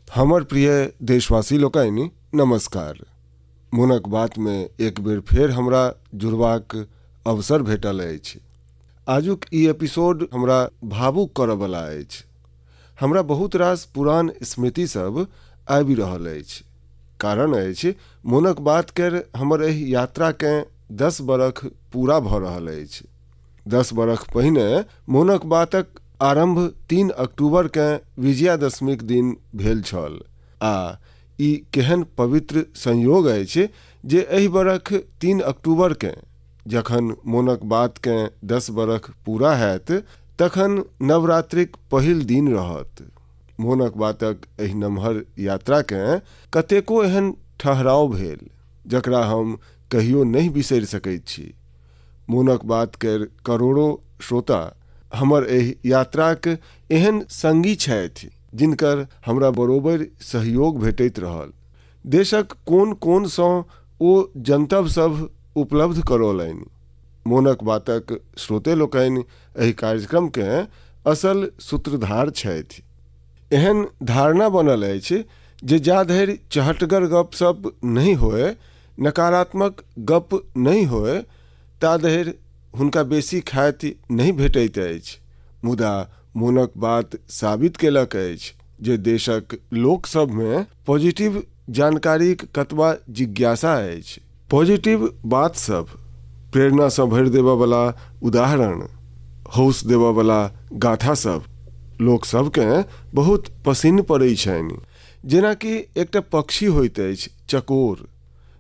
हमर प्रिय देशवासी लोकनि नमस्कार। मोनक बात में एक बेर फेर हमरा जुड़बाक अवसर भेटल अछि। आजुक ई एपिसोड हमरा भावुक करऽ वाला अछि। हमरा बहुत रास पुरान स्मृति सब आबि रहल अछि। कारण अछि मोनक बात केर हमर एहि यात्रा के 10 बरख पूरा भऽ रहल अछि। 10 बरख पहिने मोनक बातक आरंभ 3 अक्टूबर के विजयादशमीक दिन भेल छल आ ई केहन पवित्र संयोग अछि जे एहि बरख 3 अक्टूबर के जखन मोनक बात के 10 बरख पूरा हैत तखन नवरात्रिक पहिल दिन रहत। मोनक बातक एहि नमहर यात्रा के कतेको एहन ठहराव भेल जकरा हम कहियो नहीं बिसरि सकैत छी। मोनक बात केर करोड़ों श्रोता हमर एहि यात्राक एहन संगी छथि जिनकर हमरा बरोबर सहयोग भेटैत रहल। देशक कोन कोन सँ ओ जनतब सब उपलब्ध करौलनि। मोनक बातक श्रोते लोकनि एहि कार्यक्रम के असल सूत्रधार छथि। एहन धारणा बनल अछि जे जा धरि चहटगर गप सब नहीं होए, नकारात्मक गप नहीं होए, ता धरि हुनका बेसी ख्याति नहीं भेटैत अछि। मुदा मोनक बात साबित केलक अछि जे देशक लोक सब में पॉजिटिव जानकारीक कतबा जिज्ञासा अछि। पॉजिटिव बात सब, प्रेरणा सँ भरि देबऽ वाला उदाहरण, हौस देबऽ वाला गाथा सब लोक सब के बहुत पसिन्न पड़ै छनि। जेना कि एकटा पक्षी होइत अछि चकोर,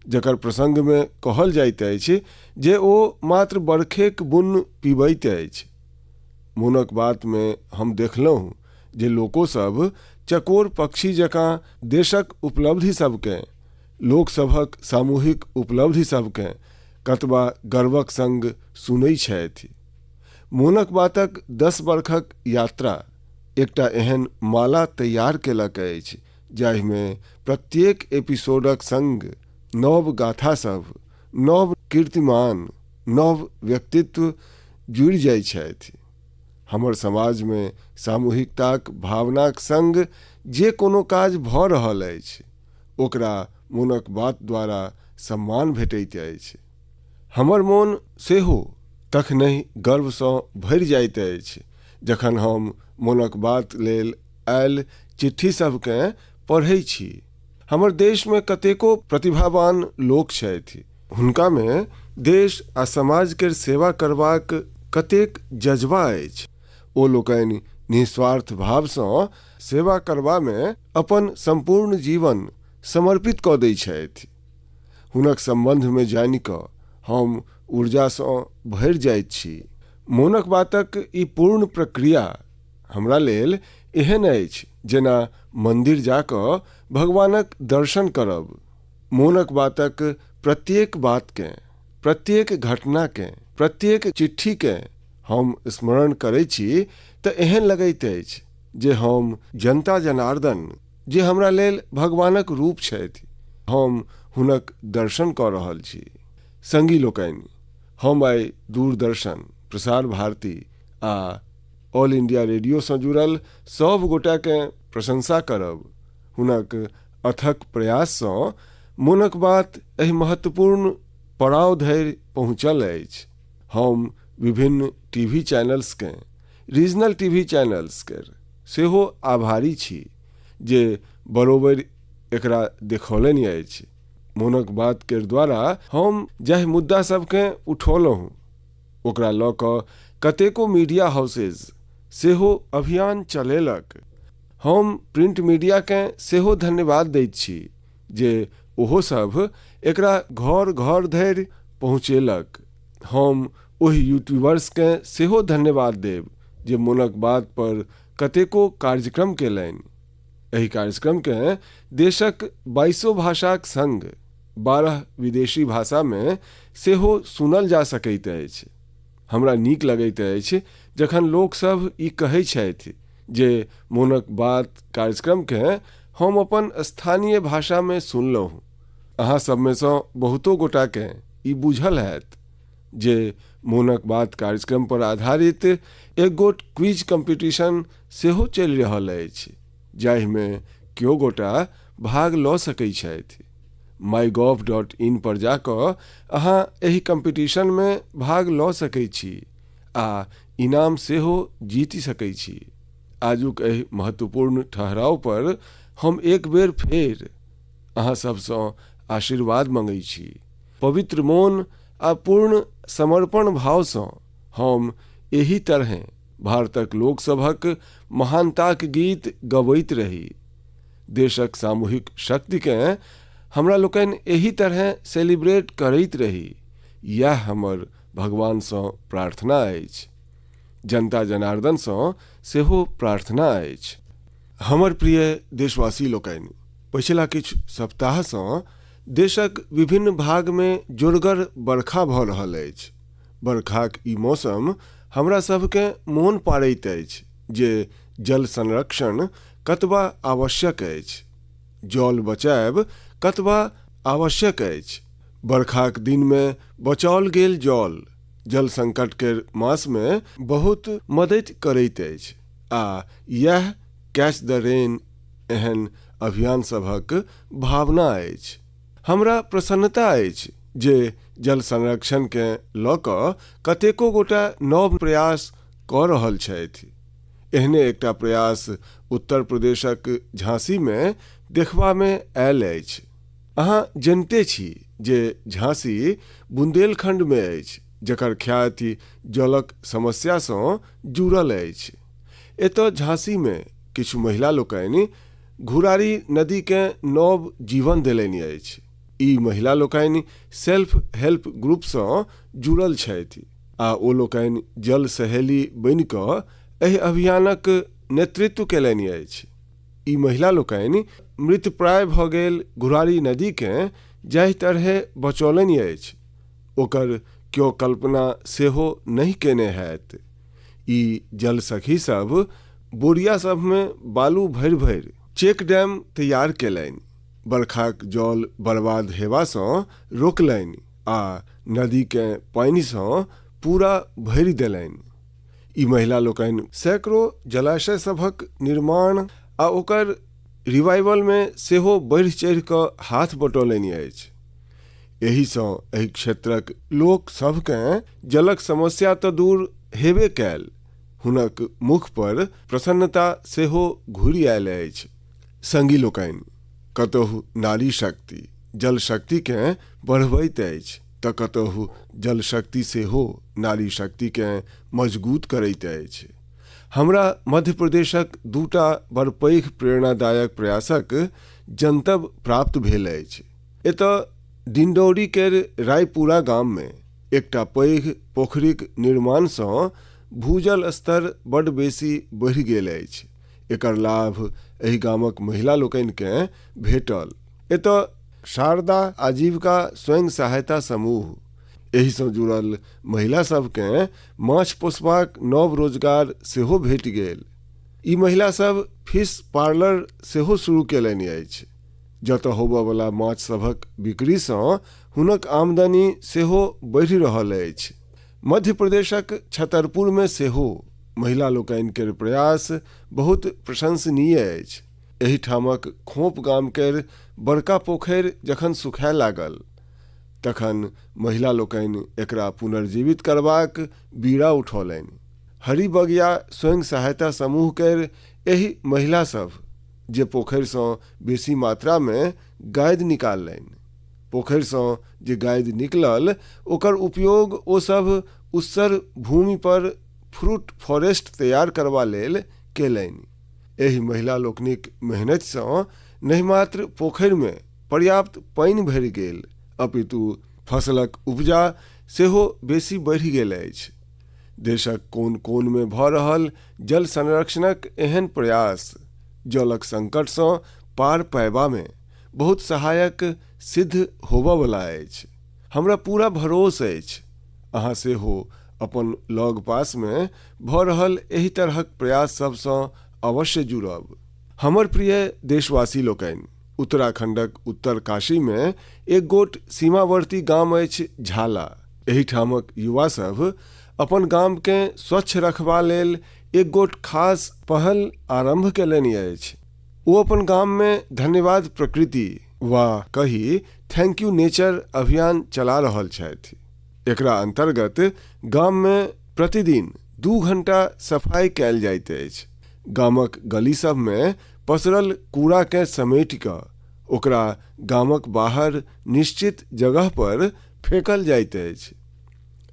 जकर प्रसंग में कहल जाइत अछि जे ओ मात्र बरखेक बुन्न पीबैत अछि। मोनक बात में हम देखलहुँ जे लोको सब चकोर पक्षी जकाँ देशक उपलब्धि सबके, लोक सभक सामूहिक उपलब्धि सबके कतबा गर्वक संग सुनै छथि। मोनक बातक 10 बरखक यात्रा एकटा एहन माला तैयार केलक अछि जाहि में प्रत्येक एपिसोडक संग नव गाथा सब, नव कीर्तिमान, नव व्यक्तित्व जुड़ि जाइ छथि। हमर समाज में सामूहिकताक भावनाक संग जे कोनो काज भऽ रहल अछि ओकरा मोनक बात द्वारा सम्मान भेटैत अछि। हमर मोन सेहो तखनहि गर्व सँ भरि जाइत अछि जखन हम मोनक बात लेल आयल चिट्ठी सबके पढ़ै छी। हमर देश में कतेको प्रतिभावान लोक छथि। हुनका में देश आ समाज केर सेवा करबाक कतेक जज्बा अछि। ओ लोकनि निस्वार्थ भाव सँ सेवा करबा में अपन संपूर्ण जीवन समर्पित कऽ दै छथि। हुनक संबंध में जानि कऽ हम ऊर्जा सँ भरि जाइत छी। मोनक बातक ई पूर्ण प्रक्रिया हमरा लेल एहन अछि जेना मंदिर जा कऽ भगवानक दर्शन करब। मोनक बातक प्रत्येक बात के, प्रत्येक घटना के, प्रत्येक चिट्ठी के हम स्मरण करै छी तऽ एहन लगैत अछि जे हम जनता जनार्दन, जे हमरा लेल भगवानक रूप छथि, हम हुनक दर्शन कऽ रहल छी। संगी लोकनि, हम आइ दूरदर्शन, प्रसार भारती आ ऑल इंडिया रेडियो सँ जुड़ल सब गोटा के प्रशंसा करब। हुनक अथक प्रयास सँ मोनक बात एहि महत्वपूर्ण पड़ाव धरि पहुँचल अछि। हम विभिन्न टीवी चैनल्स के, रीजनल टीवी चैनल्स के सेहो आभारी छी जे बरोबर एकरा देखौलनि अछि। मोनक बात केर द्वारा हम जाहि मुद्दा सबके उठौलहुँ ओकरा लऽ कऽ कतेको मीडिया हाउसेज सेहो अभियान चलेलक। हम प्रिंट मीडिया के सेहो धन्यवाद दैत छी जे ओहो सब एकरा घर घर धरि पहुँचेलक। हम ओहि यूट्यूबर्स के सेहो धन्यवाद देब जे मोनक बात पर कतेको कार्यक्रम केलनि। एहि कार्यक्रम के देशक 22 भाषाक संग 12 विदेशी भाषा में सेहो सुनल जा सकैत अछि। हमरा नीक लगैत अछि जखन लोक सब ई कहै छथि जे मोनक बात कार्यक्रम के हम अपन स्थानीय भाषा में सुनलहुँ। अहाँ सब में सँ बहुतो गोटा के ई बुझल हैत जे मोनक बात कार्यक्रम पर आधारित एक गोट क्विज कंपटीशन सेहो चलि रहल अछि जाहि में केओ गोटा भाग लऽ सकै छथि। mygov.in पर जाकऽ अहाँ एहि कम्पिटिशनमे भाग लऽ सकै छी आ इनाम सेहो जीति सकै छी। आजुक एहि महत्वपूर्ण ठहराव पर हम एक बेर फेर अहाँ सबसँ आशीर्वाद मंगै छी। पवित्र मोन आ पूर्ण समर्पण भावसँ हम एही तरह भारतक लोकसभक महानताक गीत गबैत रही। देशक सामूहिक शक्तिकेँ हमरा लोकनि एही तरह सेलिब्रेट करैत रही। यह हमर भगवानसँ प्रार्थना अछि, जनता जनार्दनसँ सेहो प्रार्थना अछि। हमर प्रिय देशवासी लोकनि, पछिला किछु सप्ताहसँ देशक विभिन्न भागमे जोरगर बरखा भऽ रहल अछि। बरखाक ई मौसम हमरा सभकेँ मोन पाड़ैत अछि जे जल संरक्षण कतबा आवश्यक अछि, जल बचाएब कतबा आवश्यक अछि। बरखाक दिनमे बचाओल गेल जल जल संकट के मासमे बहुत मदद करैत अछि आ यह कैच द रेन एहन अभियान सभक भावना अछि। हमरा प्रसन्नता अछि जे जल संरक्षणके लऽ कऽ कतेको गोटा नव प्रयास कऽ रहल छथि। एहने एकटा प्रयास उत्तर प्रदेशक झांसीमे देखबामे आयल अछि। अहाँ जनते छी जे झांसी बुंदेलखंडमे अछि, जकर ख्याति जलक समस्यासँ जुड़ल अछि। एतऽ झांसीमे किछु महिला लोकनि घुरारी नदीकेँ नव जीवन देलनि अछि। ई महिला लोकनि सेल्फ हेल्प ग्रुपसँ जुड़ल छथि आ ओ लोकनि जल सहेली बनि कऽ एहि अभियानक नेतृत्व केलनि अछि। ई महिला लोकनि मृतप्राय भऽ गेल घुरारी नदीकेँ जाहि तरह बचौलनि अछि, ओकर केओ कल्पना सेहो नहि केने हैत। ई जल सखी सब बोरिया सबमे बालू भरि भरि चेक डैम तैयार केलनि, बरखाक जल बर्बाद हेबासँ रोकलनि आ नदीकेँ पानिसँ पूरा भरि देलनि। ई महिला लोकनि सैकड़ों जलाशय सभक निर्माण आ ओकर रिवाइवलमे सेहो बढ़ि चढ़ि कऽ हाथ बटौलनि अछि। एहिसँ एहि क्षेत्रक लोक सभकेँ जलक समस्या तऽ दूर हेबे कैल, हुनक मुख पर प्रसन्नता सेहो घुरि आयल अछि। संगी लोकनि, कतहु नारी शक्ति जल शक्तिकेँ बढ़बैत अछि तऽ कतहु जल शक्ति सेहो नारी शक्तिकेँ मजबूत करैत अछि। हमरा मध्य प्रदेशक दूटा बड़ पैघ प्रेरणादायक प्रयासक जनतब प्राप्त भेल अछि। एतऽ डिंडौरी केर रायपुरा गाममे एकटा पैघ पोखरिक निर्माणसँ भूजल स्तर बड्ड बेसी बढ़ि गेल अछि। एकर लाभ एहि गामक महिला लोकनिकेँ भेटल। एतऽ शारदा आजीविका स्वयं सहायता समूह एहिसँ जुड़ल महिला सभकेँ माछ पोसबाक नव रोजगार सेहो भेट गेल। ई महिला सब फिश पार्लर सेहो शुरू केलनि अछि, जतऽ होबयवला माछ सभक बिक्रीसँ हुनक आमदनी सेहो बढ़ि रहल अछि। मध्य प्रदेशक छतरपुरमे सेहो महिला लोकनि केर प्रयास बहुत प्रशंसनीय अछि। एहिठामक खोप गाम केर बड़का पोखरि जखन सुखाय लागल तखन महिला लोकनि एकरा पुनर्जीवित करबाक बीड़ा उठौलनि। हरी बगिया स्वयं सहायता समूह केर एहि महिला सब जे पोखरिसँ बेसी मात्रामे गादि निकाललनि। पोखरिसँ जे गादि निकलल ओकर उपयोग ओ सब उस्सर भूमि पर फ्रूट फॉरेस्ट तैयार करबा लेल केलनि। एहि महिला लोकनिक मेहनतिसँ नहि मात्र पोखरिमे पर्याप्त पानि भरि गेल, अपितु फसलक उपजा सेहो बेसी बढ़ि गेल अछि। देशक कोन कोनमे भऽ रहल जल संरक्षणक एहन प्रयास जलक संकटसँ पार पयबामे बहुत सहायक सिद्ध होबयवला अछि। हमरा पूरा भरोस अछि अहाँ सेहो अपन लग पासमे भऽ रहल एहि तरहक प्रयास सभसँ अवश्य जुड़ब। हमर प्रिय देशवासी लोकनि, उत्तराखंडक उत्तर काशीमे एक गोट सीमावर्ती गाम अछि झाला। एहिठामक युवा सब अपन गामकेँ स्वच्छ रखबा लेल एक गोट खास पहल आरंभ केलनि अछि। वो अपन गांव में धन्यवाद प्रकृति वा कही थैंक यू नेचर अभियान चला रहल छथि। एकरा अंतर्गत गांव में प्रतिदिन 2 घंटा सफाई कैल जाइत अछि। गामक गली सब में पसरल कूड़ा के समेट कऽ ओकरा गामक बाहर निश्चित जगह पर फेंकल जाइत अछि।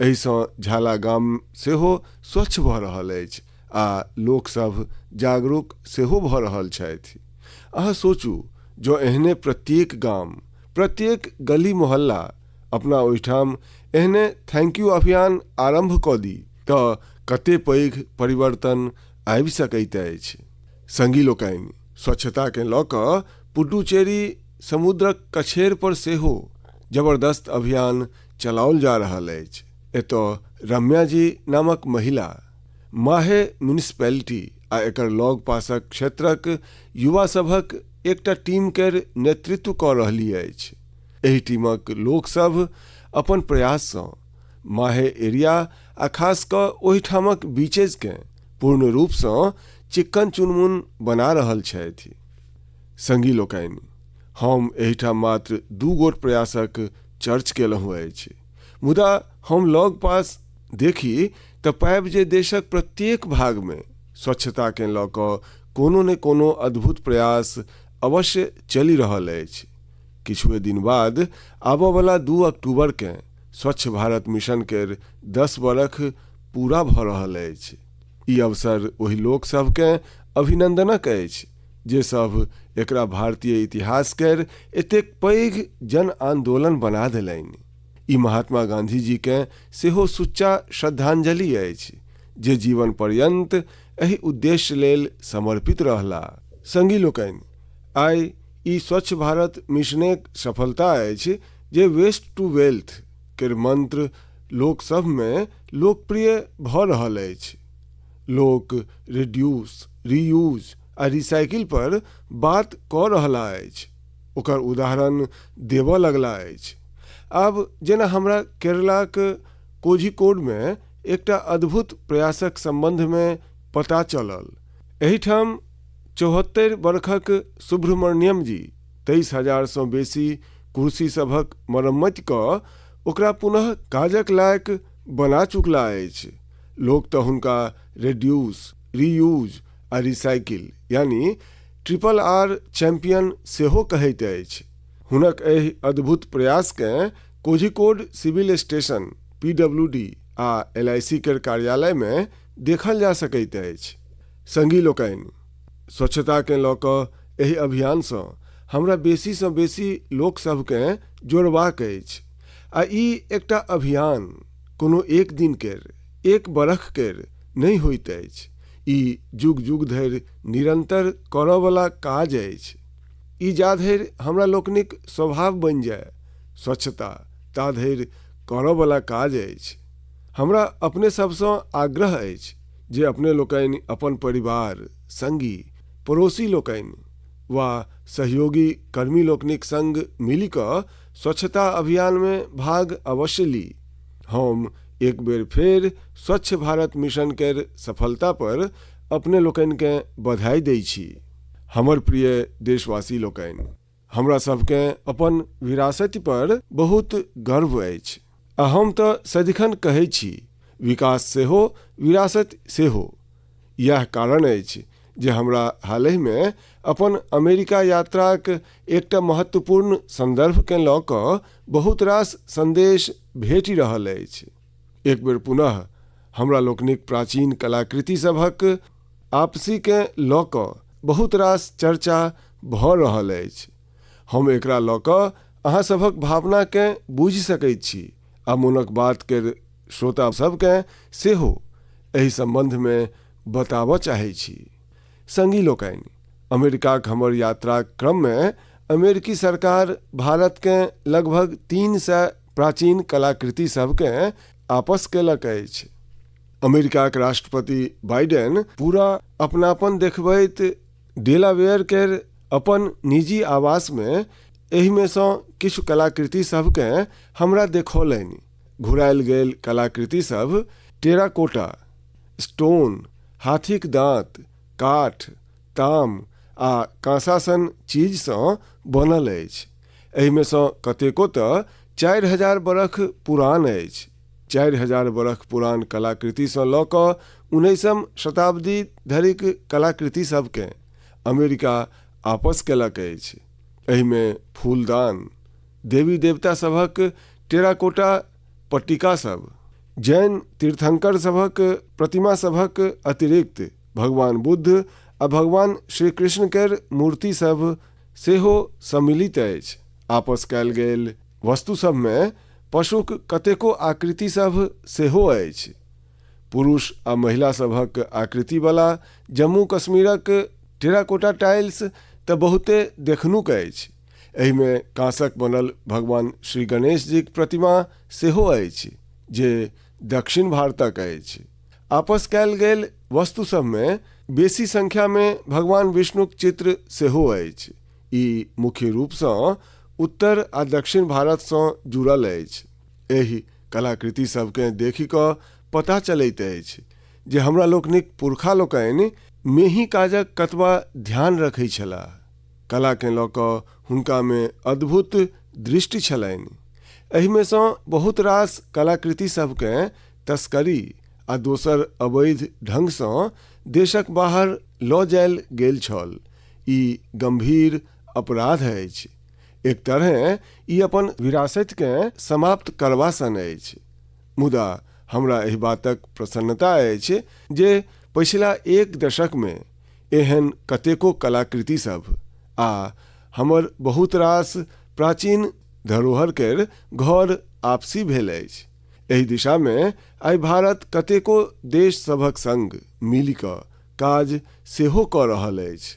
एहिसँ झाला गाम सेहो स्वच्छ भऽ रहल अछि आ लोक सब जागरूक सेहो भऽ रहल छथि। अहाँ सोचू, जो एहने प्रत्येक गाम, प्रत्येक गली मोहल्ला अपना ओहिठाम एहने थैंक यू अभियान आरंभ कऽ दी तऽ कते पैघ परिवर्तन आबि सकैत अछि। संगी लोकनि, स्वच्छता के लऽ कऽ पुडुचेरी समुद्रक कछेर पर सेहो जबरदस्त अभियान चलाओल जा रहल अछि। एतऽ रम्या जी नामक महिला माहे म्युनिसिपैलिटी आ एकर लग पासक क्षेत्रक युवा सभक एकटा टीम केर नेतृत्व कऽ रहली अछि। एहि टीमक लोक सब अपन प्रयाससँ माहे एरिया आ खास कऽ ओहिठामक बीचेज के पूर्ण रूपसँ चिक्कन चुनमुन बना रहल छथि। संगी लोकनि, हम एहिठाम मात्र 2 गोट प्रयासक चर्च केलहुँ अछि, मुदा हम लग पास देखी तऽ पायब जे देशक प्रत्येक भाग में स्वच्छता के लऽ कऽ कोनो ने कोनो अद्भुत प्रयास अवश्य चलि रहल अछि। किछुए दिन बाद आबयवला 2 अक्टूबर के स्वच्छ भारत मिशन केर 10 बरख पूरा भऽ रहल अछि। ई अवसर ओहि लोक सबके अभिनंदनक अछि जे सब एकरा भारतीय इतिहास केर एतेक पैघ जन आंदोलन बना देलनि। ई महात्मा गांधी जी के सेहो सुच्चा श्रद्धांजलि अछि जे जीवन पर्यंत एहि उद्देश्य लेल समर्पित रहला। संगी लोकनि, आइ ई स्वच्छ भारत मिशनक सफलता अछि जे वेस्ट टू वेल्थ केर मंत्र लोक सब में लोकप्रिय भऽ रहल अछि। लोक रिड्यूस, रीयूज आ रिसाइकिल पर बात कऽ रहला अछि, ओकर उदाहरण देबऽ लगला अछि। आब जेना हमरा केरलाक कोझिकोड में एकटा अद्भुत प्रयासक संबंध में पता चलल। एहिठाम 74 बरखक सुब्रमण्यम जी 23,000 सँ बेसी कुर्सी सभक मरम्मति कऽ ओकरा पुनः काजक लायक बना चुकला अछि। लोक तऽ हुनका रिड्यूस, रीयूज आ रिसाइकिल यानी RRR चैंपियन सेहो कहैत अछि। हुनक एहि अद्भुत प्रयास के कोझिकोड सिविल स्टेशन, PWD आ LIC केर कार्यालय में देखल जा सकैत अछि। संगी लोकनि, स्वच्छता के लऽ कऽ एहि अभियानसँ हमरा बेसी सँ बेसी लोक सबके जोड़बाक अछि। आ ई एकटा अभियान कोनो एक दिन केर, एक बरख केर नहीं होइत अछि। ई जुग जुग धरि निरंतर करयवला काज अछि। ई जा धरि हमरा लोकनिक स्वभाव बनि जाय स्वच्छता, ता धरि करयवला काज अछि। हमरा अपने सबसँ आग्रह अछि जे अपने लोकनि अपन परिवार, संगी, पड़ोसी लोकनि वा सहयोगी कर्मी लोकनिक संग मिलि कऽ स्वच्छता अभियान में भाग अवश्य ली। हम एक बेर फेर स्वच्छ भारत मिशन केर सफलता पर अपने लोकनि के बधाई दै छी। हमर प्रिय देशवासी लोकनि, हमरा सबके अपन विरासत पर बहुत गर्व अछि आ हम तऽ सदिखन कहै छी, विकास सेहो विरासत सेहो। यह कारण अछि जे हमरा हालहि में अपन अमेरिका यात्राक एकटा महत्वपूर्ण संदर्भ के लऽ कऽ बहुत रास संदेश भेटि रहल अछि। एक बेर पुनः हमरा लोकनिक प्राचीन कलाकृति सभक आपसी के लऽ कऽ बहुत रास चर्चा भऽ रहल अछि। हम एकरा लऽ कऽ अहाँ सभक भावना के बुझि सकैत छी आ मोनक बात के श्रोता सबके सेहो एहि संबंध में बताबऽ चाहै छी। संगी लोकनि, अमेरिकाक हमर यात्रा क्रम में अमेरिकी सरकार भारत के लगभग 300 प्राचीन कलाकृति सबके आपस केलक अछि। अमेरिकाक राष्ट्रपति बाइडेन पूरा अपनापन देखबैत डेलावेयर केर अपन निजी आवास में एहि में सँ किछु कलाकृति सबके हमरा देखौलनि। घुरायल गेल कलाकृति सब टेराकोटा, स्टोन, हाथीक दांत, काठ, ताम आ काँसा सन चीजसँ बनल अछि। एहिमे सँ कतेको तऽ 4000 बरख पुरान अछि। 4000 बरख पुरान कलाकृतिसँ लऽ कऽ 19वीं शताब्दी धरिक कलाकृति सबकेँ अमेरिका आपस केलक अछि। एहिमे फूलदान, देवी देवता सभक टेराकोटा पट्टिका सब, जैन तीर्थंकर सभक प्रतिमा सभक अतिरिक्त भगवान बुद्ध आ भगवान श्री कृष्ण केर मूर्ति सब सेहो सम्मिलित अछि। आपस कयल गेल वस्तु सबमे पशुक कतेको आकृति सब सेहो अछि। पुरुष आ महिला सभक आकृतिवला जम्मू कश्मीरक टेराकोटा टाइल्स तऽ बहुते देखनुक अछि। एहिमे काँसक बनल भगवान श्री गणेश जीक प्रतिमा सेहो अछि, जे दक्षिण भारतक अछि। आपस कयल गेल वस्तु सबमे बेसी संख्यामे भगवान विष्णुक चित्र सेहो अछि। ई मुख्य रूपसँ उत्तर आ दक्षिण भारतसँ जुड़ल अछि। एहि कलाकृति सबकेँ देखि कऽ पता चलैत अछि जे हमरा लोकनिक पुरखा लोकनि मेही काजक कतबा ध्यान रखै छलाह। कलाकेँ लऽ कऽ हुनकामे अद्भुत दृष्टि छलनि। एहिमे सँ बहुत रास कलाकृति सबकेँ तस्करी आ दोसर अवैध ढंगसँ देशक बाहर लऽ जायल गेल छल। ई गंभीर अपराध अछि। एक तरहे ई अपन विरासतकेँ समाप्त करबा सन अछि। मुदा हमरा एहि बातक प्रसन्नता अछि जे पछिला एक दशकमे एहन कतेको कलाकृति सब आ हमर बहुत रास प्राचीन धरोहर केर घर आपसी भेल अछि। एहि दिशामे आइ भारत कतेको देश सभक संग मिलि कऽ काज सेहो कऽ रहल अछि।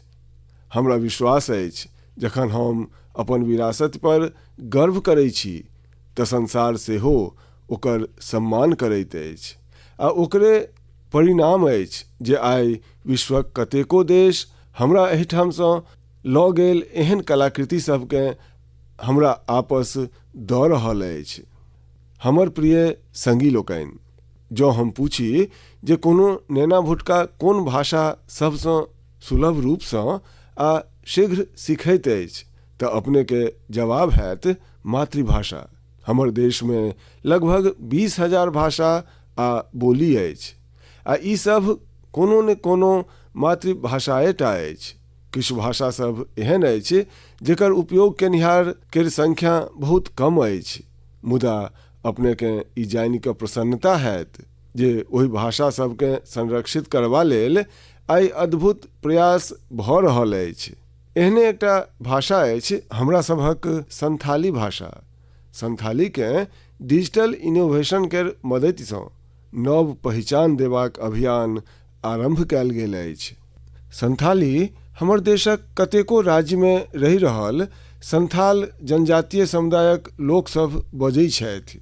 हमरा विश्वास अछि जखन हम अपन विरासत पर गर्व करै छी तऽ संसार सेहो ओकर सम्मान करैत अछि। आ ओकरे परिणाम अछि जे आइ विश्वक कतेको देश हमरा एहिठामसँ लऽ गेल एहन कलाकृति सबकेँ हमरा आपस दऽ रहल अछि। हमर प्रिय संगी लोकनि, जँ हम पूछी जे कोनो नेना भुटका कोन भाषा सबसँ सुलभ रूपसँ आ शीघ्र सीखैत अछि तऽ अपनेके जवाब हैत मातृभाषा। हमर देशमे लगभग 20,000 भाषा आ बोली अछि आ ई सब कोनो ने कोनो मातृभाषाएटा अछि। किछु भाषा सब एहन अछि जेकर उपयोग केनिहार केर संख्या बहुत कम अछि। मुदा अपनेकेँ ई जानि कऽ प्रसन्नता हैत जे ओहि भाषा सबकेँ संरक्षित करबा लेल आइ अद्भुत प्रयास भऽ रहल अछि। एहने एकटा भाषा अछि हमरा सभक संथाली भाषा। संथालीकेँ डिजिटल इनोवेशन केर मदतिसँ नव पहिचान देबाक अभियान आरंभ कयल गेल अछि। संथाली हमर देशक कतेको राज्यमे रहि रहल संथाल जनजातीय समुदायक लोकसभ बजै छथि।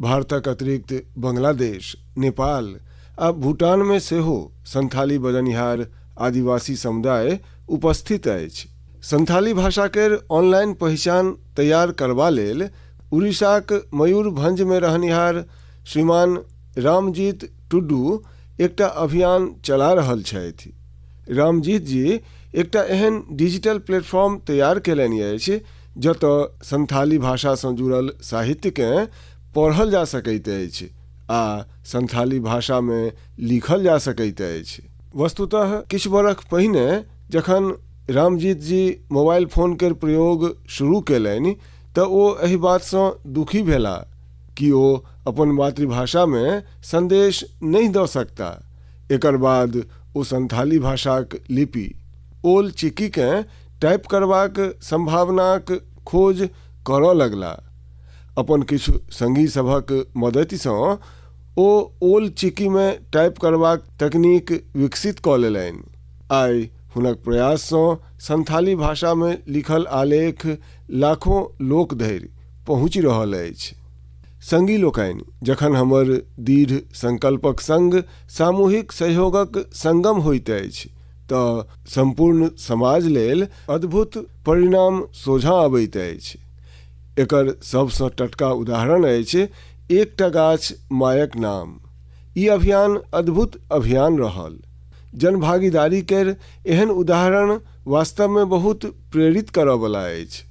भारतक अतिरिक्त बांग्लादेश, नेपाल आ भूटानमे सेहो संथाली बजनिहार आदिवासी समुदाय उपस्थित अछि। संथाली भाषा केर ऑनलाइन पहिचान तैयार करबा लेल उड़ीसाक मयूरभंजमे रहनिहार श्रीमान रामजीत टुडू एकटा अभियान चला रहल छथि। रामजीत जी एकटा एहन डिजिटल प्लेटफॉर्म तैयार केलनि अछि जतऽ संथाली भाषासँ जुड़ल साहित्यकेँ पढ़ल जा सकैत अछि आ संथाली भाषामे लिखल जा सकैत अछि। वस्तुतः किछु बरख पहिने जखन रामजीत जी मोबाइल फोन केर प्रयोग शुरू केलनि तऽ ओ एहि बातसँ दुखी भेला कि ओ अपन मातृभाषामे संदेश नहि दऽ सकता। एकर बाद ओ संथाली भाषाक लिपि ओल चिकीकेँ टाइप करबाक संभावनाक खोज करऽ लगला। अपन किछु संगी सभक मदतिसँ ओ ओल चिकीमे टाइप करबाक तकनीक विकसित कऽ लेलनि। आइ हुनक प्रयाससँ संथाली भाषामे लिखल आलेख लाखों लोक धरि पहुँचि रहल अछि। संगी लोकनि, जखन हमर दृढ़ संकल्पक संग सामूहिक सहयोगक संगम होइत अछि तऽ संपूर्ण समाज लेल अद्भुत परिणाम सोझाँ अबैत अछि। एकर सबसँ टटका उदाहरण अछि एकटा गाछ मायक नाम। ई अभियान अद्भुत अभियान रहल। जनभागीदारी केर एहन उदाहरण वास्तव में बहुत प्रेरित करय वाला अछि।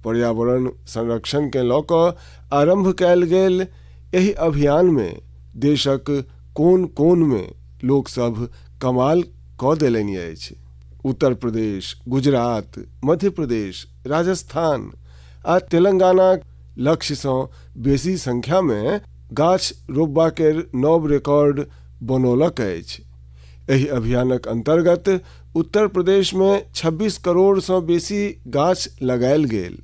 पर्यावरण संरक्षण के लऽ कऽ आरंभ कयल गेल एहि अभियान में देशक कोन कोन में लोक सब कमाल कऽ देलनि अछि। उत्तर प्रदेश, गुजरात, मध्य प्रदेश, राजस्थान आ तेलंगानाक लक्ष्य सँ बेसी संख्या में गाछ रोपबा केर नव रिकॉर्ड बनौलक अछि। एहि अभियानक अंतर्गत उत्तर प्रदेश में 26 करोड़ सँ बेसी गाछ लगायल गेल।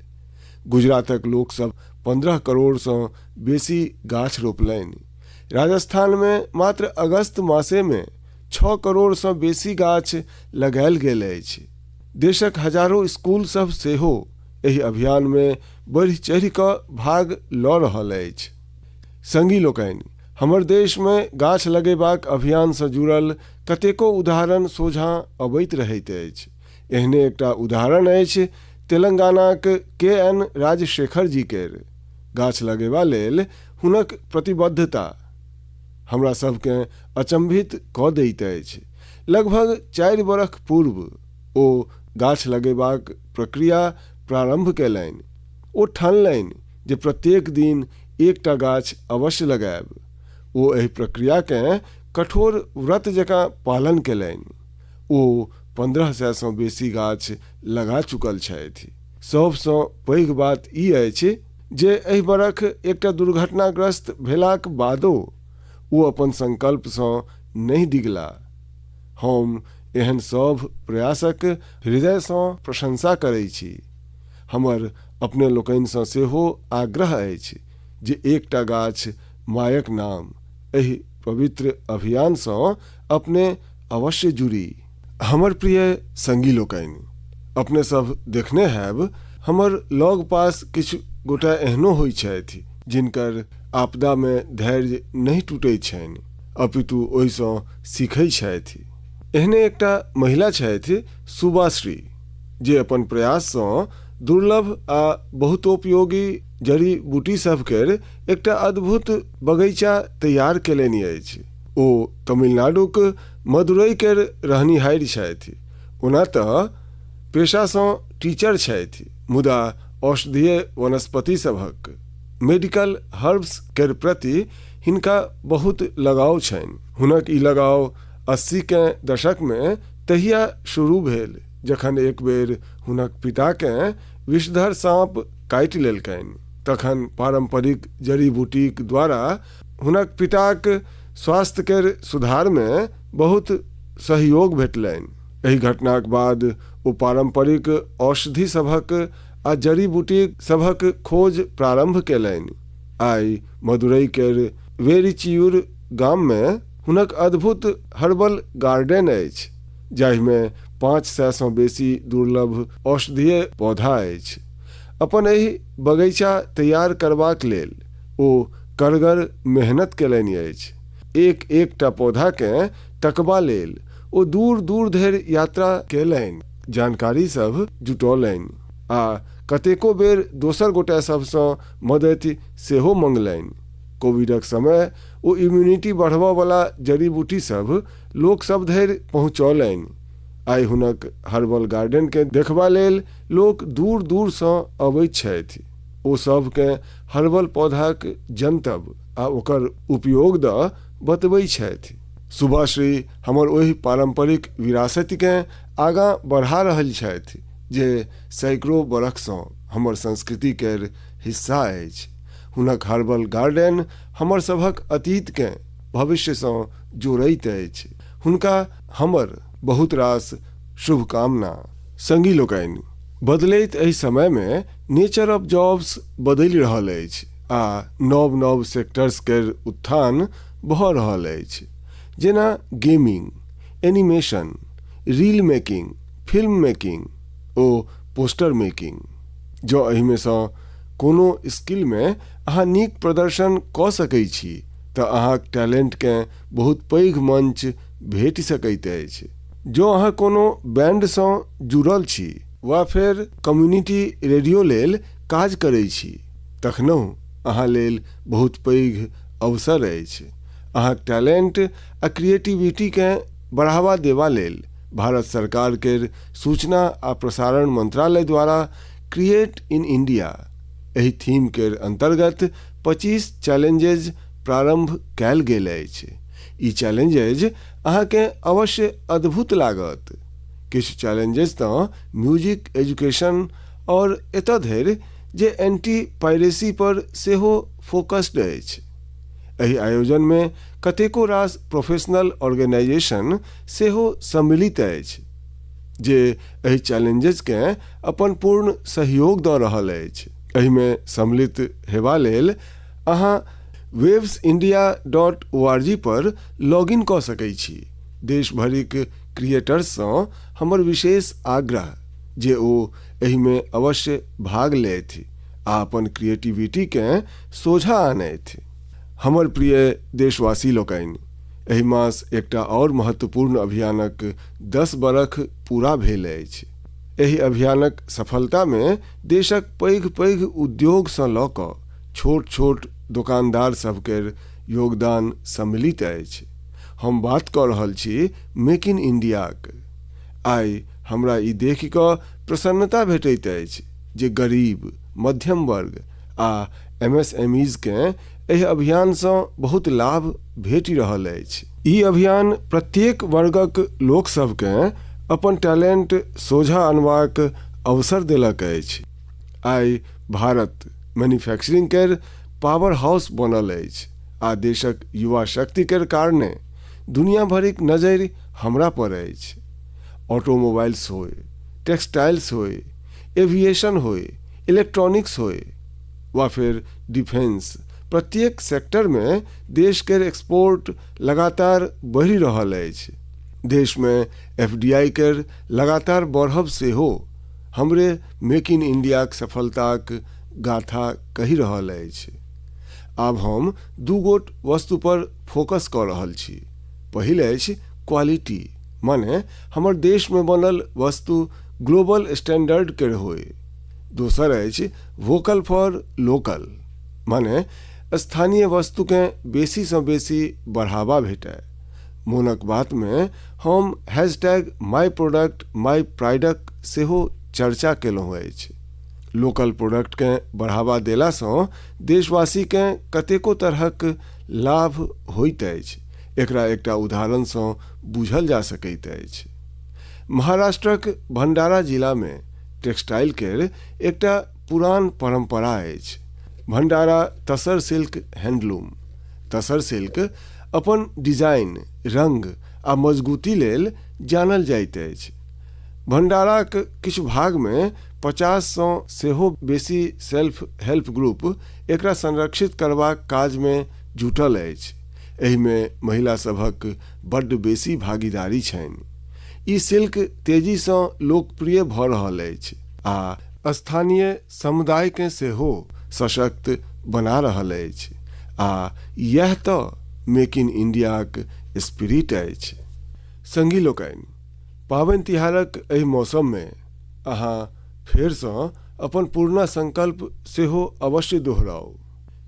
गुजरातक लोक सब 15 करोड़ सँ बेसी गाछ रोपलनि। राजस्थान में मात्र अगस्त मासे में 6 करोड़ सँ बेसी गाछ लगायल गेल अछि। देशक हजारों स्कूल सब सेहो एहि अभियान में बढ़ि चढ़ि कऽ भाग लऽ रहल अछि। संगी लोकनि, हमर देश में गाछ लगेबाक अभियान सँ जुड़ल कतेको उदाहरण सोझाँ अबैत रहैत अछि। एहने एकटा उदाहरण अछि तेलंगानाक KN राजशेखर जी केर। गाछ लगेबा लेल हुनक प्रतिबद्धता हमरा सबके अचंभित कऽ दैत अछि। लगभग 4 बरख पूर्व ओ गाछ लगेबाक प्रक्रिया प्रारंभ केलनि। ओ ठानलनि जे प्रत्येक दिन एकटा गाछ अवश्य लगायब। ओ एहि प्रक्रिया के कठोर व्रत जकाँ पालन केलनि। ओ 1500 सँ बेसी गाछ लगा चुकल छथि। सबसँ पैघ बात ई अछि जे एहि बरख एकटा दुर्घटनाग्रस्त भेलाक बादो ओ अपन संकल्प सँ नहि डिगला। हम एहन सब प्रयासक हृदय सँ प्रशंसा करै छी। हमर अपने लोकनि सँ सेहो आग्रह अछि जे एकटा गाछ मायक नाम एहि पवित्र अभियान सँ अपने अवश्य जुड़ी। हमर प्रिय संगी लोकनि, अपने सब देखने हैब हमर लग पास किछु गोटा एहनो होइ छथि जिनकर आपदा में धैर्य नहीं टूटै छनि, अपितु ओहि सँ सीखै छथि। एहने एकटा महिला छथि सुभाश्री, जे अपन प्रयास सँ दुर्लभ आ बहुतोपयोगी जड़ी बूटी सब केर एकटा अद्भुत बगीचा तैयार केलनि अछि। ओ तमिलनाडुक मदुरई केर रहनिहारि छथि। ओना तऽ पेशा सँ टीचर छथि, मुदा औषधीय वनस्पति सभक मेडिकल हर्ब्स केर प्रति हिनका बहुत लगाव छनि। हुनक ई लगाव 80 के दशक में तहिया शुरू भेल जखन एक बेर हुनक पिता के विषधर सांप काटि लेलकनि। तखन पारंपरिक जड़ी बूटीक द्वारा हुनक पिताक स्वास्थ्य केर सुधार में बहुत सहयोग भेटलनि। एहि घटनाक बाद ओ पारंपरिक औषधि सभक आ जड़ी बूटी सभक खोज प्रारंभ केलनि। आइ मदुरई केर वेरिचियूर गाम में हुनक अद्भुत हर्बल गार्डन अछि, जाहि में 500 सँ बेसी दुर्लभ औषधीय पौधा अछि। अपन एहि बगीचा तैयार करबाक लेल ओ करगर मेहनत केलनि अछि। एक एकटा पौधा के तकबा लेल ओ दूर दूर धरि यात्रा केलनि, जानकारी सब जुटौलनि आ कतेको बेर दोसर गोटा सबसँ मदति सेहो मंगलनि। कोविडक समय ओ इम्यूनिटी बढ़बा वाला जड़ी बूटी सब लोक सब धरि पहुँचौलनि। आइ हुनक हर्बल गार्डन के देखबा लेल लोक दूर दूर सँ अबैत छथि। ओ सब के हर्बल पौधाक जनतब आ ओकर उपयोग द बतबै छथि। सुभाश्री हमर ओहि पारंपरिक विरासत के आगाँ बढ़ा रहल छथि जे सैकड़ों बरख सँ हमर संस्कृति केर हिस्सा अछि। हुनक हर्बल गार्डन हमर सभक अतीत के भविष्य सँ जोड़ैत अछि। हुनका हमर बहुत रास शुभकामना। संगी लोकनि, बदलैत एहि समय में नेचर ऑफ जॉब्स बदलि रहल अछि आ नव नव सेक्टर्स केर उत्थान भऽ रहल अछि, जेना gaming, animation, reel making, film making ओ पोस्टर मेकिंग। जो एहि में सँ कोनो स्किल में अहाँ नीक प्रदर्शन कऽ सकै छी तऽ अहाँक टैलेंट के बहुत पैघ मंच भेट सकैत अछि। जो अहाँ कोनो बैंड सँ जुड़ल छी वा फेर कम्युनिटी रेडियो लेल काज करै छी, तखनहु अहाँ लेल बहुत पैघ अवसर अछि। अहाँक टैलेंट आ क्रिएटिविटी के बढ़ावा देवा लेल भारत सरकार के सूचना आ प्रसारण मंत्रालय द्वारा क्रिएट इन इंडिया एही थीम के अंतर्गत 25 चैलेंजेज प्रारंभ कैल गेल अछि। ई चैलेंजेज अहाँके अवश्य अद्भुत लागत। किछु चैलेंजेस तो म्यूजिक एजुकेशन और एतऽ धरि जे एंटी पायरेसी पर सेहो फोकस्ड अछि। एहि आयोजन में कतेको रास प्रोफेशनल ऑर्गेनाइजेशन सेहो सम्मिलित अछि जे एहि चैलेंजेस के अपन पूर्ण सहयोग दऽ रहल अछि। एहि में सम्मिलित हेबा लेल अहाँ wavesindia.org पर लॉगिन कऽ सकै छी। देश भरिक क्रिएटर्स सँ हमर विशेष आग्रह जे ओ एहि में अवश्य भाग लेथि आ अपन क्रिएटिविटी के सोझा आनथि। हमर प्रिय देशवासी लोकनि, एहि मास एकटा और महत्वपूर्ण अभियानक 10 बरख पूरा भेल अछि। एहि अभियानक सफलता में देशक पैघ पैघ उद्योग सँ लऽ कऽ छोट छोट दुकानदार सबके योगदान सम्मिलित अछि। हम बात कऽ रहल छी मेक इन इंडियाक। आइ हमरा ई देखि कऽ प्रसन्नता भेटैत अछि जे गरीब, मध्यम वर्ग आ MSMEs के एहि अभियान सँ बहुत लाभ भेटि रहल अछि। ई अभियान प्रत्येक वर्गक लोक सबके अपन टैलेंट सोझा अनबाक अवसर देलक अछि। आइ भारत मैन्युफैक्चरिंग केर पावर हाउस बनल अछि आ देशक युवा शक्ति केर कारणे दुनिया भरिक नजरि हमरा पर अछि। ऑटोमोबाइल्स होय, टेक्सटाइल्स होय, एविएशन होय, इलेक्ट्रॉनिक्स होय वा फिर डिफेंस, प्रत्येक सेक्टर में देश के एक्सपोर्ट लगातार बढ़ि रहल अछि। देश में FDI के लगातार बढ़ब सेहो हमरे मेक इन इंडिया के सफलताक गाथा कहि रहल अछि। आब हम दू गोट वस्तु पर फोकस कऽ रहल छी। पहिल अछि क्वालिटी, माने हमर देश में बनल वस्तु ग्लोबल स्टैंडर्ड के होय। दोसर अछि वोकल फॉर लोकल, माने स्थानीय वस्तु के बेसी सँ बेसी बढ़ावा भेटय। मोनक बात में हम #माई प्रोडक्ट माई प्राइडक सेहो चर्चा केलहुँ अछि। लोकल प्रोडक्ट के बढ़ावा देला सँ देशवासी के कतेको तरहक लाभ होइत अछि। एकरा एकटा उदाहरण सँ बुझल जा सकैत अछि। महाराष्ट्रक भंडारा जिला में टेक्सटाइल केर एकटा पुरान परंपरा अछि। Bhandara tasar silk handloom. Tasar silk अपन डिजाइन, रंग आ मजबूती लेल जानल जाइत अछि। भंडाराक किछु भाग में 50 सँ सेहो बेसी सेल्फ हेल्प ग्रुप एकरा संरक्षित करबाक काज में जुटल अछि। एहि में महिला सभक बड्ड बेसी भागीदारी छनि। ई सिल्क तेजी सँ लोकप्रिय भऽ रहल अछि आ स्थानीय समुदाय के सेहो सशक्त बना रहल अछि। आ यह तो मेक इन इंडियाक स्पिरिट अछि। संगी लोकनि, पाबनि तिहारक एहि मौसम में अहाँ फेर सँ अपन पुरना संकल्प सेहो अवश्य दोहराउ।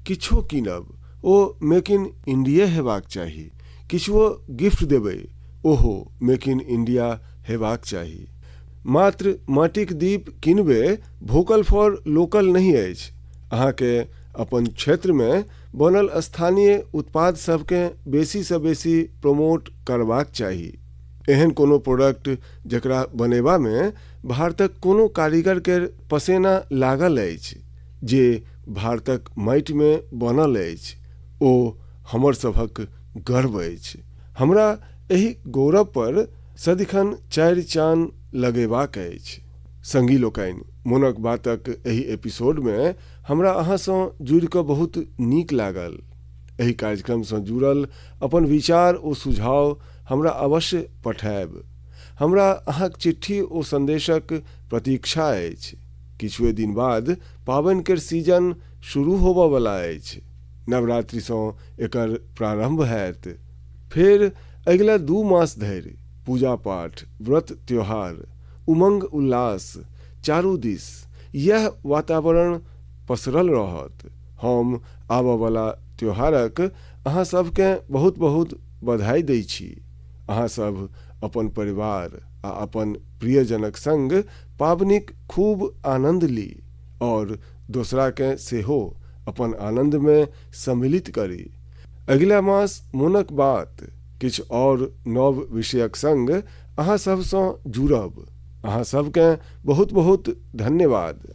किछो कीनब ओ मेक इन इंडिया हेबाक चाही। किछुओ गिफ्ट देबै ओहो मेक इन इंडिया हेबाक चाही। मात्र माटिक दीप किनबे वोकल फॉर लोकल नहीं अछि। अहाँके अपन क्षेत्र में बनल स्थानीय उत्पाद सबके बेसी सँ बेसी प्रमोट करबाक चाही। एहन कोनो प्रोडक्ट जकरा बनेबा में भारतक कोनो कारीगर के पसेना लागल अछि, जे भारतक माटि में बनल अछि, ओ हमर सभक गर्व अछि। हमरा एहि गौरव पर सदिखन 4 चान लगेबाक अछि। संगी लोकनि, मोनक बातक एहि एपिसोड में हमरा अहाँ सँ जुड़ि कऽ बहुत नीक लागल। एहि कार्यक्रम सँ जुड़ल अपन विचार ओ सुझाव हमरा अवश्य पठायब। हमरा अहाँक चिट्ठी ओ संदेशक प्रतीक्षा अछि। किछुए दिन बाद पाबनि केर सीजन शुरू होबय वाला अछि। नवरात्रि सँ एकर प्रारंभ हैत। फेर अगिला 2 मास धरि पूजा पाठ, व्रत त्योहार, उमंग उल्लास चारू दिस यह वातावरण पसरल रहत। हम आबय वाला त्योहारक अहाँ सबके बहुत बहुत बधाई दै छी अहाँ सब अपन परिवार आ अपन प्रियजनक संग पाबनिक खूब आनंद ली और दोसरा के सेहो अपन आनंद में सम्मिलित करी। अगिला मास मोनक बात किछु और नव विषयक संग अहाँ सबसँ जुड़ब। अहाँ सबके बहुत बहुत धन्यवाद।